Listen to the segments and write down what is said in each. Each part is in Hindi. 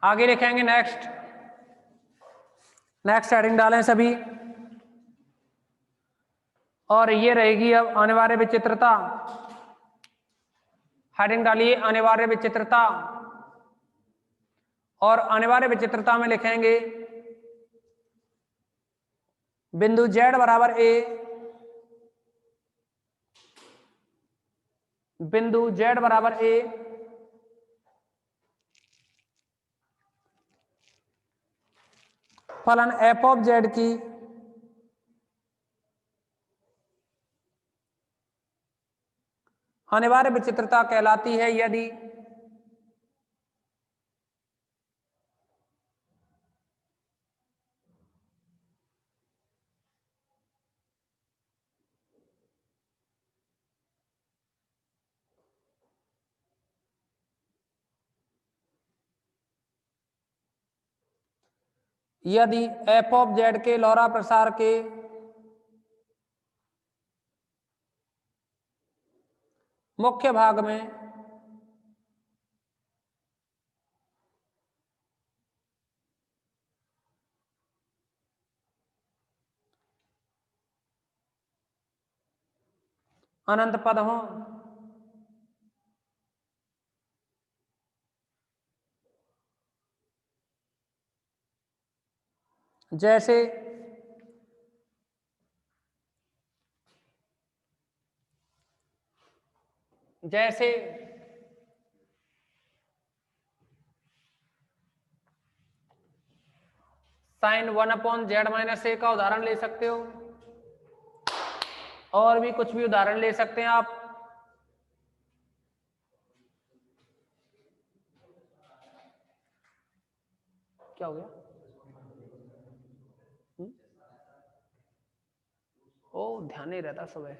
आगे लिखेंगे नेक्स्ट। नेक्स्ट हेडिंग डालें सभी, और ये रहेगी अब अनिवार्य विचित्रता। हेडिंग डालिए अनिवार्य विचित्रता, और अनिवार्य विचित्रता में लिखेंगे बिंदु z बराबर a, बिंदु z बराबर a फलन f ऑफ z की अनिवार्य विचित्रता कहलाती है यदि यदि f ऑफ z के लौरा प्रसार के मुख्य भाग में अनंत पद हो, जैसे जैसे साइन 1/z-a का उदाहरण ले सकते हो, और भी कुछ भी उदाहरण ले सकते हैं आप। क्या हो गया? ओ ध्यान नहीं रहता सुबह।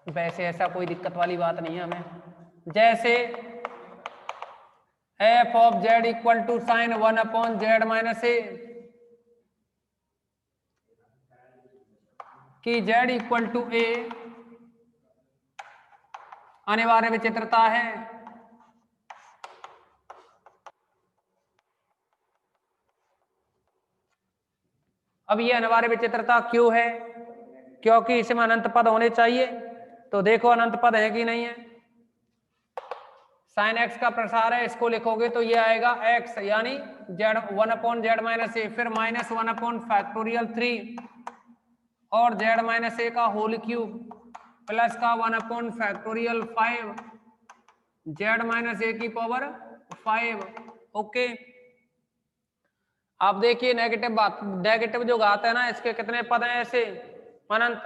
वैसे ऐसा कोई दिक्कत वाली बात नहीं है हमें। जैसे f of z equal to sine 1/z-a कि z इक्वल टू a अनिवार्य विचित्रता है। अब ये अनिवार्य विचित्रता क्यों है? क्योंकि इसमें अनंत पद होने चाहिए। तो देखो अनंत पद है कि नहीं है। साइन x का प्रसार है, इसको लिखोगे तो ये आएगा x यानी z 1/z-a, फिर -1/3 और z-a का होल क्यूब प्लस का 1/5 z-a की पावर 5। ओके, आप देखिए नेगेटिव बात, नेगेटिव जो घात है ना, इसके कितने पद हैं ऐसे अनंत।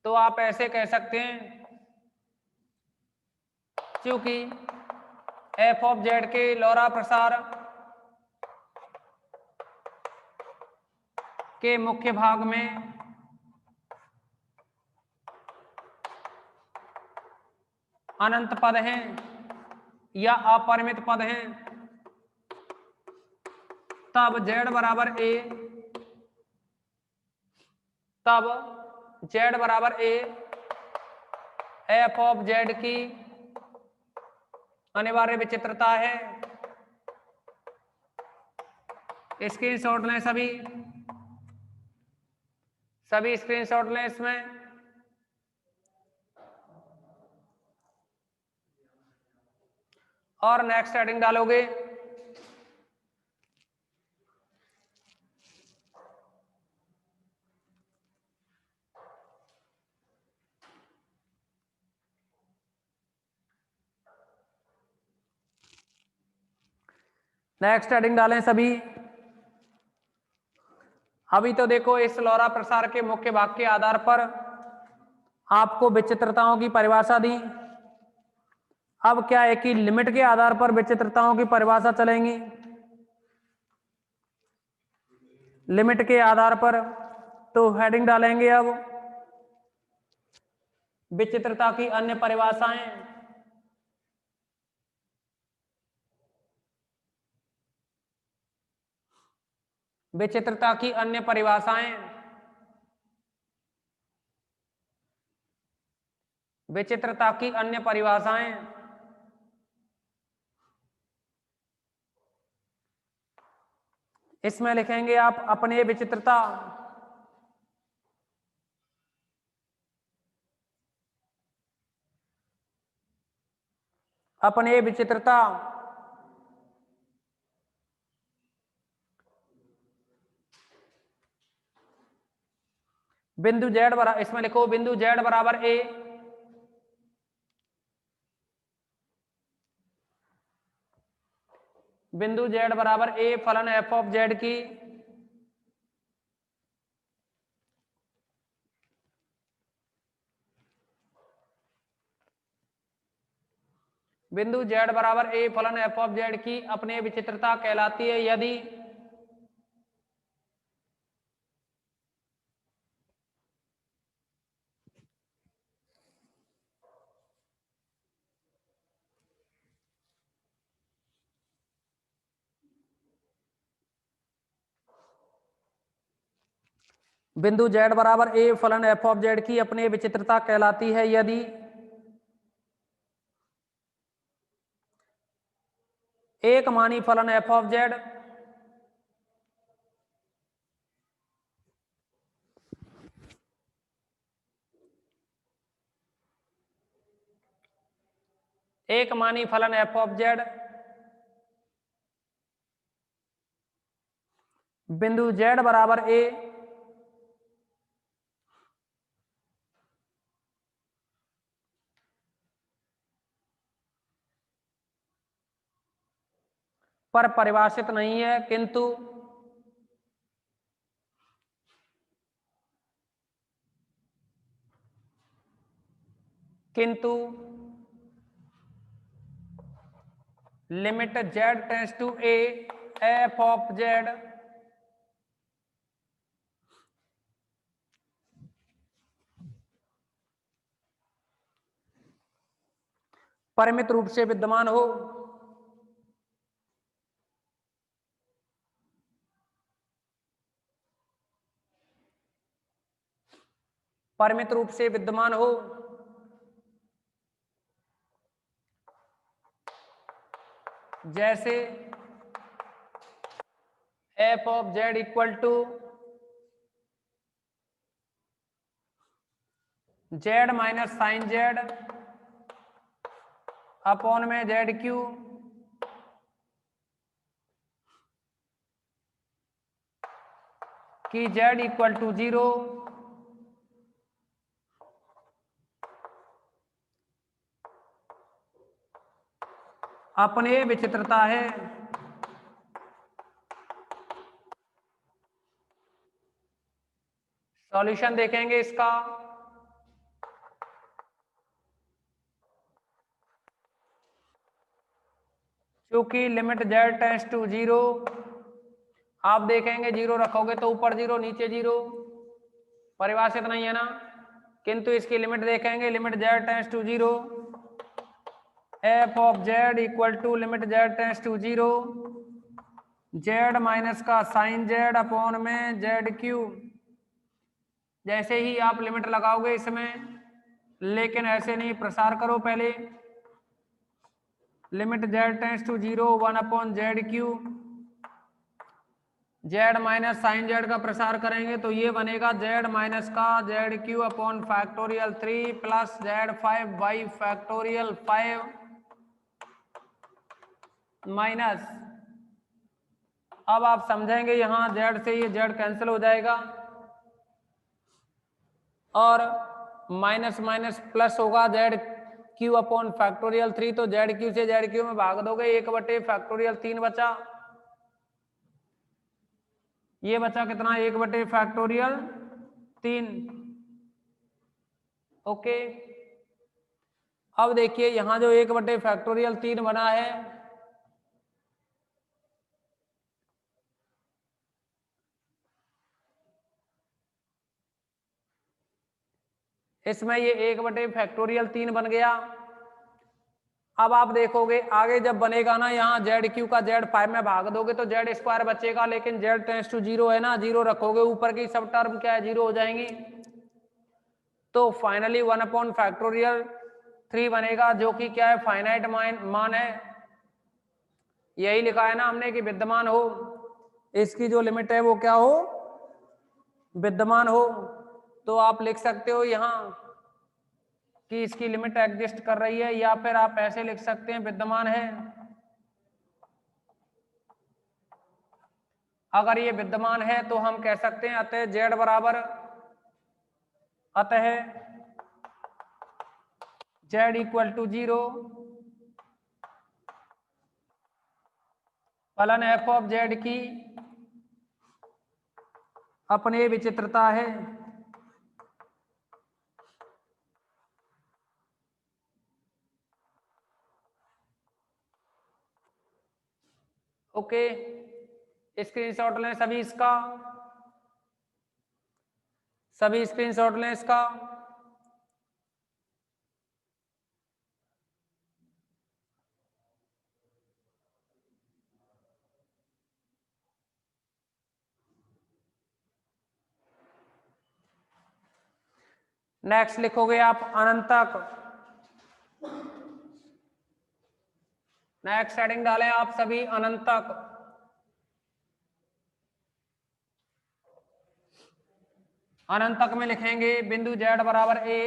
तो आप ऐसे कह सकते हैं क्योंकि f ऑफ z के लौरा प्रसार के मुख्य भाग में अनंत पद हैं या अपरिमित पद हैं, तब z बराबर a, तब z बराबर a f ऑफ z की अनिवार्य विचित्रता है। स्क्रीनशॉट लें सभी, सभी स्क्रीनशॉट लें इसमें। और नेक्स्ट हेडिंग डालोगे नेक्स्ट हेडिंग डालें सभी। अभी तो देखो इस लौरा प्रसार के मुख्य भाग के आधार पर आपको विचित्रताओं की परिभाषा दी। अब क्या है कि लिमिट के आधार पर विचित्रताओं की परिभाषा चलेंगी। लिमिट के आधार पर तो हेडिंग डालेंगे अब विचित्रता की अन्य परिभाषाएं। विचित्रता की अन्य परिभाषाएं, विचित्रता की अन्य परिभाषाएं। इसमें लिखेंगे आप अपने विचित्रता, अपने विचित्रता बिंदु जेड बराबर, इसमें लिखो बिंदु जेड बराबर ए, बिंदु जेड बराबर ए फलन एफ ऑफ जेड की बिंदु जेड बराबर ए फलन एफ ऑफ जेड की अपने विचित्रता कहलाती है यदि बिंदु जेड बराबर ए फलन एफ ऑफ जेड की अपने विचित्रता कहलाती है यदि एक मानी फलन एफ ऑफ जेड एक मानी फलन एफ ऑफ जेड बिंदु जेड बराबर ए पर परिभाषित नहीं है, किंतु limit z tends to a f of z परिमित रूप से विद्यमान हो, परिमित रूप से विद्यमान हो, जैसे f of z equal to z minus sine z upon में जेड क्यू की जेड इक्वल टू 0 अपने विचित्रता है। सॉल्यूशन देखेंगे इसका, क्योंकि लिमिट जेड टेंड्स टू 0 आप देखेंगे 0 रखोगे तो ऊपर 0 नीचे 0 परिभाषित नहीं है ना, किंतु इसकी लिमिट देखेंगे limit z tends to 0 f of z equal to limit z tends to 0 z minus का साइन जेड अपॉन में जेड क्यू। जैसे ही आप लिमिट लगाओगे इसमें, लेकिन ऐसे नहीं, प्रसार करो पहले, limit z tends to 0 1 upon z cube z minus sine z का प्रसार करेंगे तो ये बनेगा जेड माइनस का z cube upon factorial 3 plus z 5 by factorial 5 minus, अब आप समझेंगे यहां जेड से ये जेड कैंसिल हो जाएगा और माइनस माइनस प्लस होगा जेड क्यू अपॉन फैक्टोरियल 3, तो जेड क्यू से जेड क्यू में भाग दोगे 1 बटे फैक्टोरियल 3 बचा, ये बचा कितना 1 बटे फैक्टोरियल 3। ओके, अब देखिए यहां जो 1 बटे फैक्टोरियल 3 बना है इसमें ये 1 बटे फैक्टोरियल 3 बन गया। अब आप देखोगे आगे जब बनेगा ना, यहाँ जेड क्यू का जेड 5 में भाग दोगे तो जेड स्क्वायर बचेगा, लेकिन जेड टेंड्स टू 0 है ना, 0 रखोगे ऊपर की सब टर्म क्या है 0 हो जाएंगी, तो फाइनली 1 अपॉन फैक्टोरियल 3 बनेगा, जो कि क्या है फाइनाइट मान है, यही लिखा है ना हमने कि विद्यमान हो। इसकी जो लिमिट है वो क्या हो, विद्यमान हो। तो आप लिख सकते हो यहां कि इसकी लिमिट एग्जिस्ट कर रही है, या फिर आप ऐसे लिख सकते हैं विद्यमान है। अगर ये विद्यमान है तो हम कह सकते हैं अतः z बराबर, अतः z इक्वल टू 0 फलन f ऑफ z की अपने विचित्रता है। ओके, स्क्रीनशॉट लें सभी इसका, सभी स्क्रीनशॉट लें इसका। नेक्स्ट लिखोगे आप अनंत तक। नेक्स्ट हेडिंग डालें आप सभी अनंत तक। अनंत तक में लिखेंगे बिंदु z बराबर a,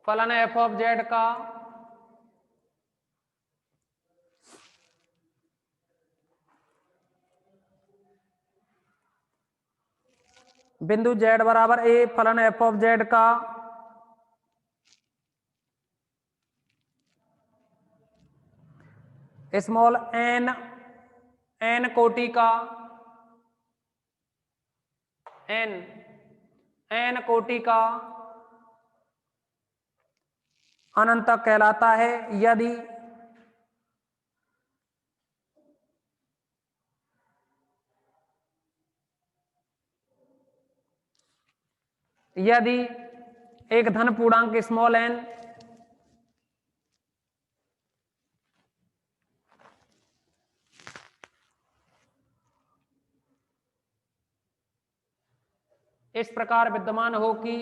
फलन f ऑफ z का बिंदु z बराबर a फलन f ऑफ z का स्मॉल n कोटि का n कोटि का अनंत तक कहलाता है यदि एक धन पूर्णांक स्मॉल n इस प्रकार विद्यमान हो कि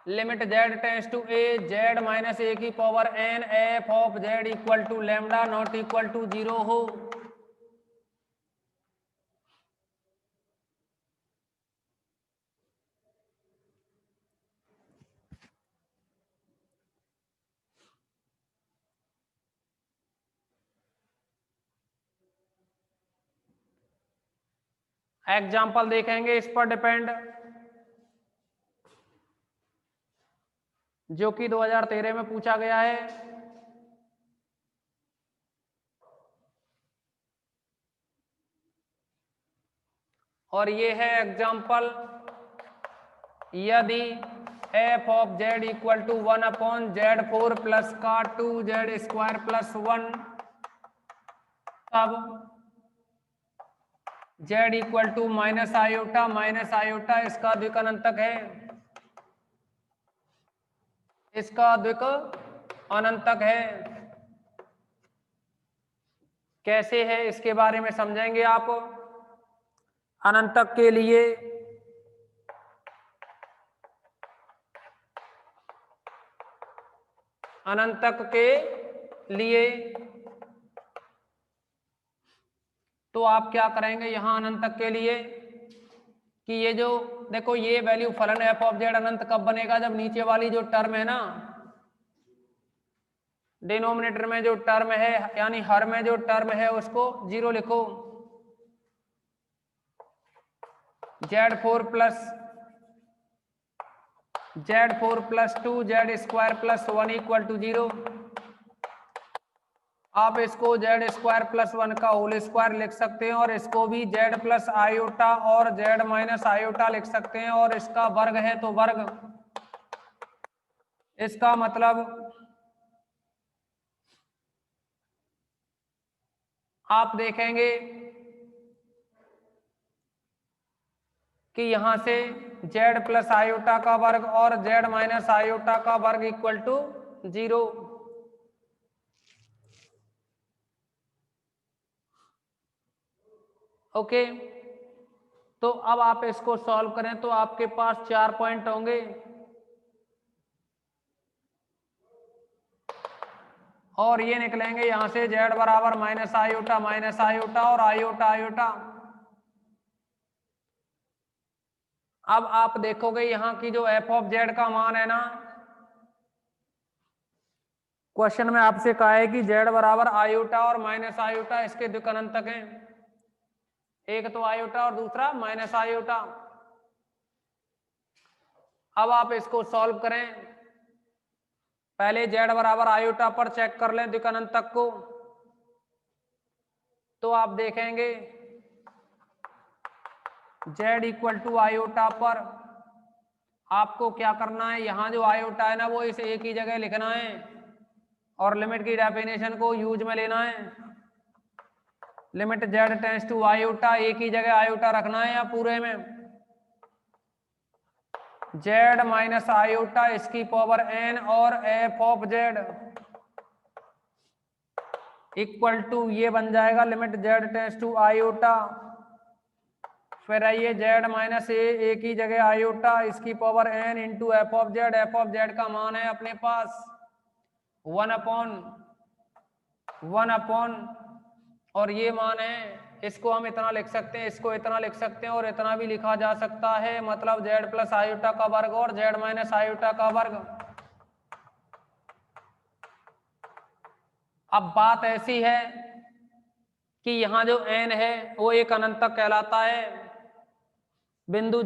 limit z tends to a z minus a की power n f of z equal to lambda not equal to 0 हो। एग्जाम्पल देखेंगे इस पर डिपेंड, जो कि 2013 में पूछा गया है। और ये है एग्जाम्पल, यदि f of z equal to 1/z4 plus का 2z स्क्वायर प्लस 1, तब z equal to minus iota इसका द्विक अनंतक है, इसका द्विक अनंतक है। कैसे है इसके बारे में समझेंगे आप। अनंतक के लिए तो आप क्या करेंगे यहां अनंतक के लिए कि ये जो देखो ये वैल्यू फलन f ऑफ z अनंत कब बनेगा, जब नीचे वाली जो टर्म है ना, डिनोमिनेटर में जो टर्म है यानी हर में जो टर्म है उसको 0 लिखो। z4 plus 2z square plus 1 equal to 0। आप इसको z स्क्वायर प्लस 1 का होल स्क्वायर लिख सकते हैं, और इसको भी z प्लस आयोटा और z माइनस आयोटा लिख सकते हैं, और इसका वर्ग है तो वर्ग। इसका मतलब आप देखेंगे कि यहां से z प्लस आयोटा का वर्ग और z माइनस आयोटा का वर्ग इक्वल टू 0। ओके, तो अब आप इसको सॉल्व करें तो आपके पास 4 पॉइंट होंगे। और ये निकलेंगे यहां से जेड बराबर माइनस आयोटा और आयोटा। अब आप देखोगे यहां की जो एफ ऑफ जेड का मान है ना, क्वेश्चन में आपसे कहा है कि जेड बराबर आयोटा और माइनस आयोटा इसके द्विकनंतक हैं, एक तो आयोटा और दूसरा माइनस आयोटा। अब आप इसको सॉल्व करें, पहले जेड बराबर आयोटा पर चेक कर लें द्विकनंतक को, तो आप देखेंगे जेड इक्वल टू आयोटा पर आपको क्या करना है, यहां जो आयोटा है ना वो इसे एक ही जगह लिखना है और लिमिट की डेफिनेशन को यूज में लेना है। Limit z tends to iota, एक ही जगह आयोटा रखना है या पूरे में, जेड माइनस आयोटा इसकी पावर एन और f of z equal to ये बन जाएगा limit z tends to iota, फिर आइए जेड माइनस ए एक ही जगह आयोटा इसकी power n into f of z. F of z का मान है अपने पास 1/1 और ये मान है, इसको हम इतना लिख सकते हैं, इसको इतना लिख सकते हैं और इतना भी लिखा जा सकता है, मतलब जेड प्लस आयोटा का वर्ग और जेड माइनस आयोटा का वर्ग। अब बात ऐसी है कि यहां जो n है वो एक अनंत तक कहलाता है, बिंदु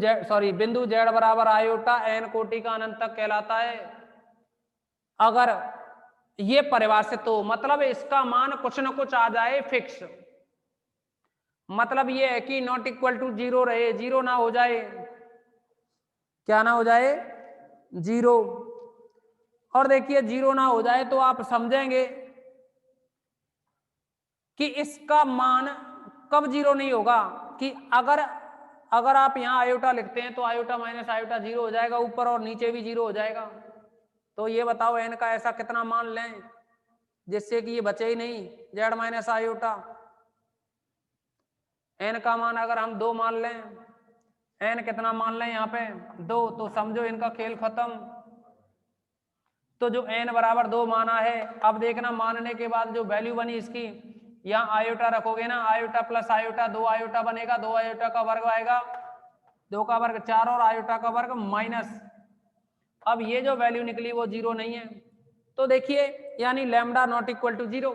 जेड बराबर आयोटा n कोटि का अनंत तक कहलाता है। अगर ये परिभाषित हो, मतलब इसका मान कुछ न कुछ आ जाए फिक्स, मतलब ये है कि नॉट इक्वल टू जीरो रहे, जीरो ना हो जाए, क्या ना हो जाए, जीरो। और देखिए जीरो ना हो जाए तो आप समझेंगे कि इसका मान कब जीरो नहीं होगा, कि अगर आप यहां आयोटा लिखते हैं तो आयोटा माइनस आयोटा जीरो हो जाएगा ऊपर और नीचे भी जीरो हो जाएगा। तो ये बताओ n का ऐसा कितना मान लें जिससे कि ये बचे ही नहीं जेड माइनस आयोटा। n का मान अगर हम 2 मान लें, n कितना मान लें यहाँ पे 2, तो समझो इनका खेल खत्म। तो जो n बराबर 2 माना है, अब देखना मानने के बाद जो वैल्यू बनी इसकी, यहाँ आयोटा रखोगे ना, आयोटा प्लस आयोटा 2 आयोटा बनेगा, 2 आयोटा का वर्ग आएगा, 2 का वर्ग 4 और आयोटा का वर्ग माइनस। अब ये जो वैल्यू निकली वो जीरो नहीं है, तो देखिए यानी lambda not equal to zero.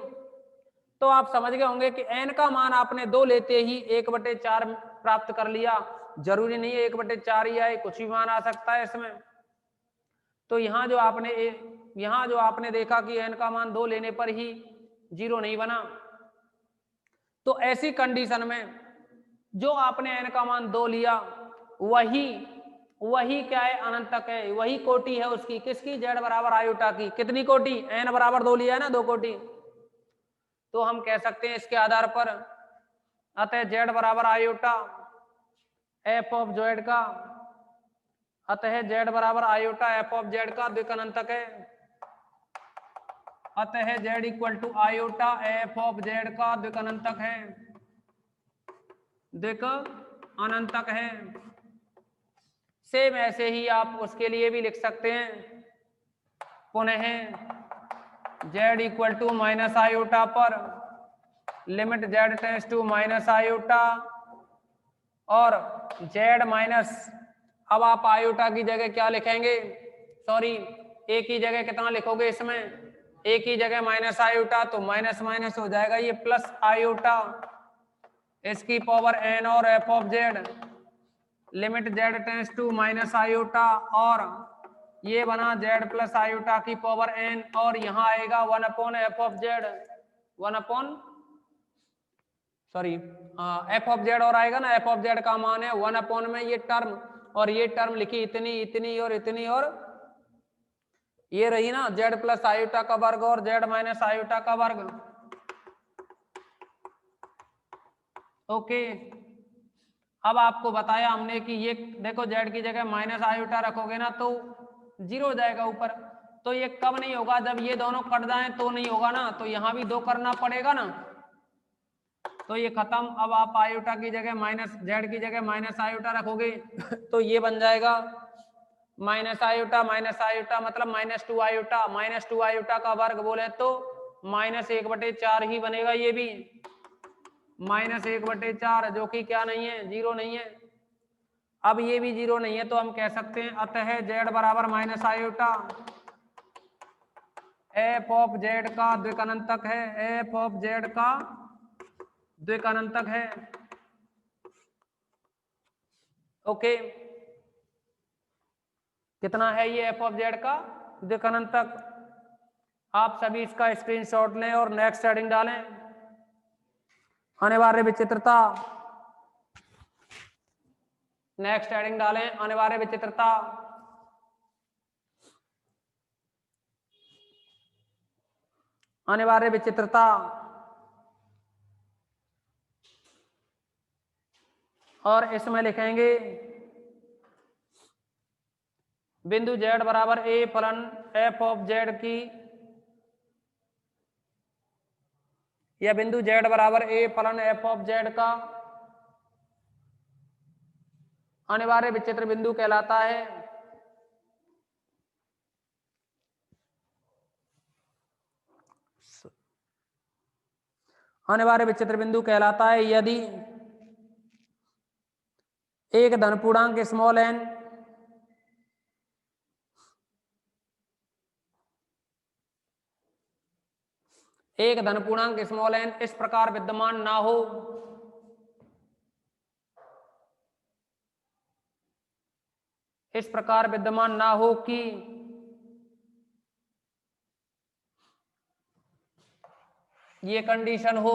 तो आप समझ गए होंगे कि n का मान आपने 2 लेते ही 1/4 प्राप्त कर लिया, जरूरी नहीं है 1/4 ही आए, कुछ भी मान आ सकता है इसमें। तो यहाँ जो आपने देखा कि n का मान 2 लेने पर ही जीरो नहीं बना, तो ऐसी कंडीशन में जो आपने n का मान 2 लिया वही क्या है, अनंत तक है, वही कोटि है उसकी, किसकी, जेड बराबर आयोटा की। कितनी कोटि, n बराबर 2 लिया है ना, 2 कोटि। तो हम कह सकते हैं इसके आधार पर, अतः जेड बराबर आयोटा एफ ऑफ जेड का, अतः जेड बराबर आयोटा एफ ऑफ जेड का द्विकनंतक है, अतः z equal to iota f of z का द्विकनंतक है, द्विकनंतक है। सेम ऐसे ही आप उसके लिए भी लिख सकते हैं, पुनः z equal to minus iota पर limit z tends to minus iota और जेड माइनस, अब आप आयोटा की जगह क्या लिखेंगे, सॉरी एक ही जगह कितना लिखोगे इसमें, एक ही जगह माइनस आयोटा, तो माइनस माइनस हो जाएगा ये प्लस आयोटा इसकी पावर एन और f of z limit z tends to minus iota और ये बना जेड प्लस आयोटा की पावर एन और यहाँ आएगा 1/f of z, 1/, sorry f of z और आएगा ना, एफ ऑफ जेड का मान है 1/, में ये टर्म और ये टर्म लिखी इतनी इतनी और इतनी, और ये रही ना जेड प्लस आयोटा का वर्ग और जेड माइनस आयोटा का वर्ग। ओके, अब आपको बताया हमने कि ये देखो जेड की जगह माइनस आयोटा रखोगे ना तो जीरो हो जाएगा ऊपर, तो ये कब नहीं होगा, जब ये दोनों कट जाएं तो नहीं होगा ना, तो यहां भी 2 करना पड़ेगा ना, तो ये खत्म। अब आप आयोटा की जगह माइनस, जेड की जगह माइनस आयोटा रखोगे तो ये बन जाएगा माइनस आयोटा मतलब -2 आयोटा, -2 आयोटा का वर्ग बोले तो -1/4 ही बनेगा ये भी, -1/4 जो कि क्या नहीं है, 0 नहीं है। अब ये भी 0 नहीं है तो हम कह सकते हैं अतः z बराबर minus iota f of z का द्विकनंतक है, एफ ऑफ जेड का द्विकनंतक है। ओके, कितना है ये एफ ऑफ जेड का द्विकनंतक? आप सभी इसका स्क्रीनशॉट लें और नेक्स्ट हेडिंग डालें, अनिवार्य विचित्रता। नेक्स्ट हेडिंग डालें, अनिवार्य विचित्रता। अनिवार्य विचित्रता और इसमें लिखेंगे बिंदु z बराबर a फलन f ऑफ z की, या बिंदु z बराबर a फलन f ऑफ z का अनिवार्य विचित्र बिंदु कहलाता है। अनिवार्य विचित्र बिंदु कहलाता है यदि एक धन पूर्णांक स्मॉल n एक धन पूर्णांक स्मॉल n इस प्रकार विद्यमान ना हो, इस प्रकार विद्यमान ना हो कि ये कंडीशन हो,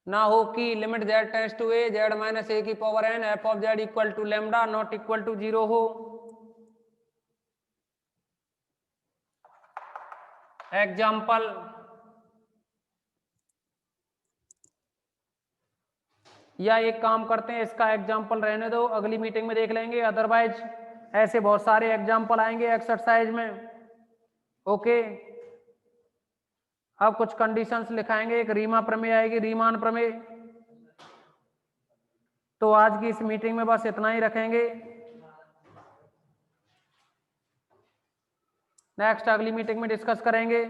ना हो कि limit z tends to a z minus a की power n f of z equal to lambda not equal to 0 हो। एग्जाम्पल, या एक काम करते हैं इसका एग्जाम्पल रहने दो, अगली मीटिंग में देख लेंगे, अदरवाइज ऐसे बहुत सारे एग्जाम्पल आएंगे एक्सरसाइज में। ओके, अब कुछ कंडीशंस लिखाएंगे, एक रीमा प्रमेय आएगी, रीमान प्रमेय। तो आज की इस मीटिंग में बस इतना ही रखेंगे, नेक्स्ट अगली मीटिंग में डिस्कस करेंगे।